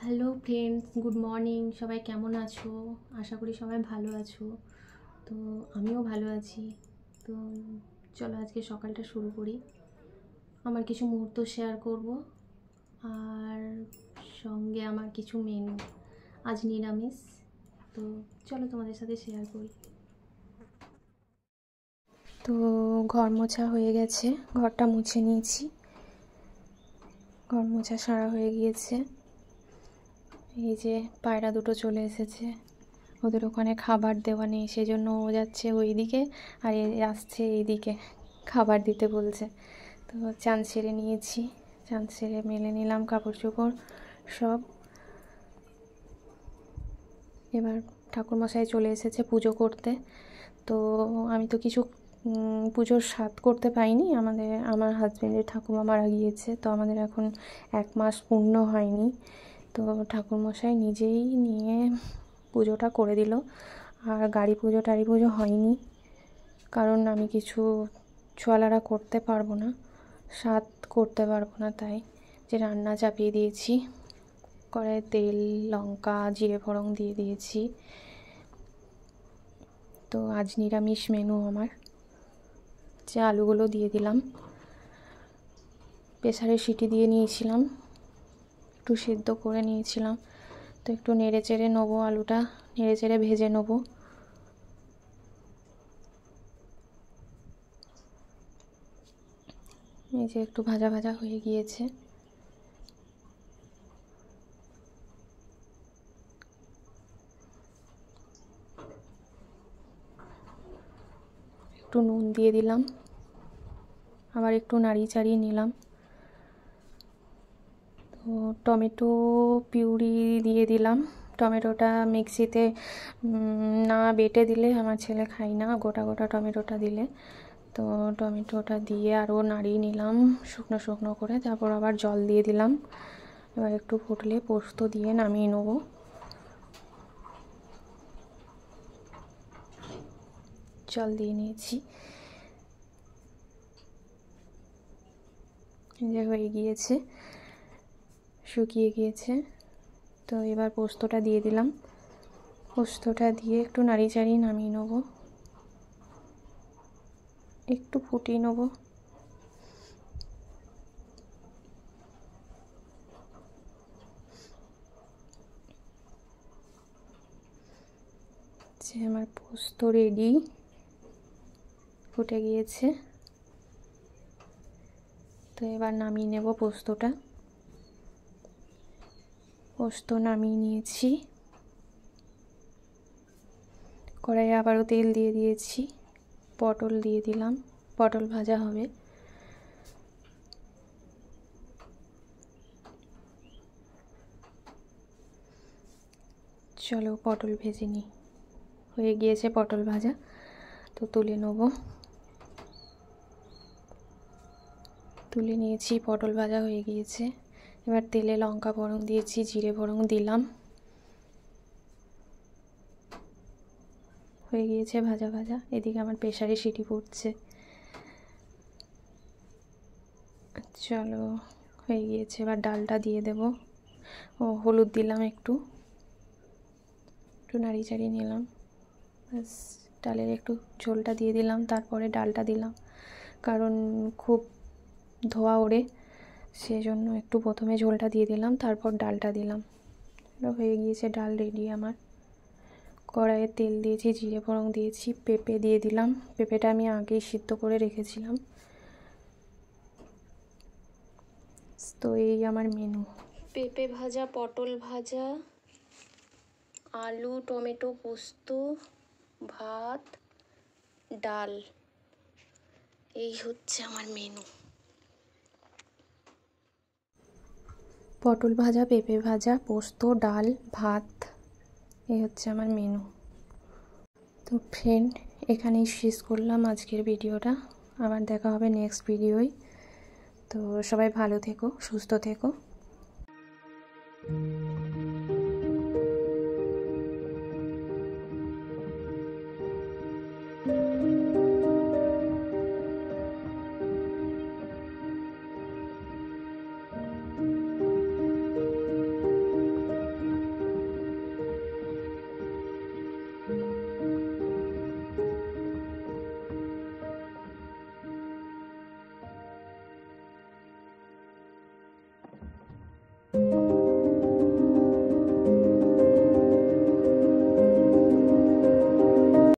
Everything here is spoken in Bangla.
Hello friends, good morning. সবাই কেমন আছো? আশা করি সবাই ভালো আছো। তো আমিও ভালো আছি। তো চলো আজকে সকালটা শুরু করি। আমার কিছু মুহূর্ত শেয়ার করব, আর সঙ্গে আমার কিছু মেনু। আজ নিরামিষ, তো চলো তোমাদের সাথে শেয়ার করি। তো ঘর মোছা হয়ে গেছে, ঘরটা মুছে নিয়েছি, ঘর মোছা সারা হয়ে গিয়েছে। এই যে পায়রা দুটো চলে এসেছে, ওদের ওখানে খাবার দেওয়া নেই, সেজন্য ও যাচ্ছে ওই দিকে আর এ আসছে এইদিকে খাবার দিতে বলছে। তো চান সেরে নিয়েছি, চান সেরে মেলে নিলাম কাপড় চোপড় সব। এবার ঠাকুরমশাই চলে এসেছে পুজো করতে। তো আমি তো কিছু পুজোর স্বাদ করতে পাইনি, আমার হাজব্যান্ডের ঠাকুমা মারা গিয়েছে, তো আমাদের এখন 1 মাস পূর্ণ হয়নি। তো ঠাকুরমশাই নিজেই নিয়ে পুজোটা করে দিল। আর টাড়ি পুজো হয়নি, কারণ আমি কিছু ছোয়ালারা করতে পারবো না, স্বাদ করতে পারবো না, তাই যে রান্না চাপিয়ে দিয়েছি। কড়াইয়ে তেল, লঙ্কা, জিরে ফোড়ন দিয়ে দিয়েছি। তো আজ নিরামিষ মেনু আমার। যে আলুগুলো দিয়ে দিলাম, প্রেসারে সিটি দিয়ে নিয়েছিলাম, একটু সেদ্ধ করে নিয়েছিলাম। তো একটু নেড়ে চেড়ে নেবো, আলুটা নেড়ে চেড়ে ভেজে নেবো। এই যে একটু ভাজা ভাজা হয়ে গিয়েছে। একটু নুন দিয়ে দিলাম, আবার একটু নাড়িয়ে চাড়িয়ে নিলাম। তো টমেটো পিউরি দিয়ে দিলাম। টমেটোটা মিক্সিতে না বেটে দিলে আমার ছেলে খায় না, গোটা গোটা টমেটোটা দিলে। তো টমেটোটা দিয়ে আরও নাড়িয়ে নিলাম শুকনো শুকনো করে, তারপর আবার জল দিয়ে দিলাম। এবার একটু ফুটলে পোস্ত দিয়ে নামিয়ে নেবো। জল দিয়ে নিয়েছি, যে হয়ে গিয়েছে, শুকিয়ে গিয়েছে। তো এবার পোস্তটা দিয়ে দিলাম, পোস্তটা দিয়ে একটু নাড়িয়ে চাড়িয়ে নামিয়ে নেবো, একটু ফুটিয়ে নেবো। যে আমার পোস্ত রেডি, ফুটে গিয়েছে। তো এবার নামিয়ে নেব পোস্তটা। পোস্ত নামিয়ে নিয়েছি, কড়াইয়ে আবারও তেল দিয়ে দিয়েছি, পটল দিয়ে দিলাম, পটল ভাজা হবে। চলো পটল ভেজে নিই। হয়ে গিয়েছে পটল ভাজা, তো তুলে নেব। তুলে নিয়েছি, পটল ভাজা হয়ে গিয়েছে। এবার তেলে লঙ্কা ফোড়ন দিয়েছি, জিরে ফোড়ন দিলাম, হয়ে গিয়েছে ভাজা ভাজা। এদিকে আমার প্রেসারে সিটি পড়ছে। চলো হয়ে গিয়েছে, এবার ডালটা দিয়ে দেব। হলুদ দিলাম, একটু নাড়িয়ে চাড়িয়ে নিলাম, ব্যাস। ডালের একটু ঝোলটা দিয়ে দিলাম, তারপরে ডালটা দিলাম, কারণ খুব ধোয়া ওড়ে, সেজন্য একটু প্রথমে ঝোলটা দিয়ে দিলাম, তারপর ডালটা দিলাম। হয়ে গিয়েছে, ডাল রেডি আমার। কড়াইয়ে তেল দিয়েছি, জিরে ফোড়ন দিয়েছি, পেঁপে দিয়ে দিলাম। পেঁপেটা আমি আগেই সিদ্ধ করে রেখেছিলাম। তো এই আমার মেনু: পেঁপে ভাজা, পটল ভাজা, আলু টমেটো পোস্ত, ভাত, ডাল। এই হচ্ছে আমার মেনু। পটল ভাজা, পেঁপে ভাজা, পোস্ত, ডাল, ভাত, এই হচ্ছে আমার মেনু। তো ফ্রেন্ড, এখানেই শেষ করলাম আজকের ভিডিওটা। আবার দেখা হবে নেক্সট ভিডিওয়। তো সবাই ভালো থেকো, সুস্থ থেকো।